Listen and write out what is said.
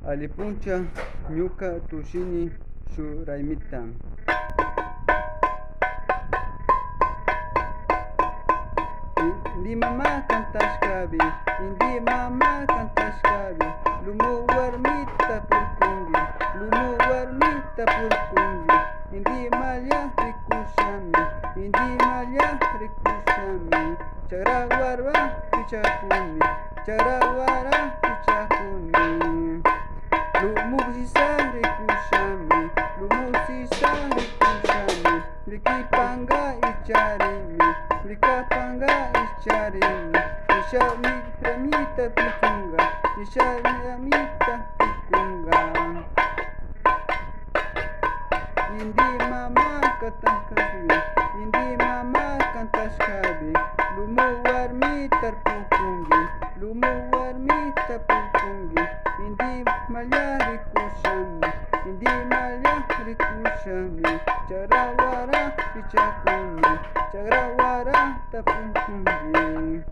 Alipuncha ñuka tushini shuraymita. Indi mama kantashkabi, indi mama kantashkabi, lumu warmita purkungi, lumu warmita purkungi, indi malla rikushami, indi malla rikushami, chagra warba pichakuni, chagra wara pichakuni, lumu sisa rikushami, lumu sisa rikushami, likipanga icharimi, likapanga icharimi, ishami ramita pikunga, ishami ramita pikunga. Indi mama kantashkabi, indi mama kantashkabi, lumu warmita pukungi, lumu warmita pukungi, indi malla rikushami, indi malla rikushami, chagra wara pichakuni, chagra wara tapukungi.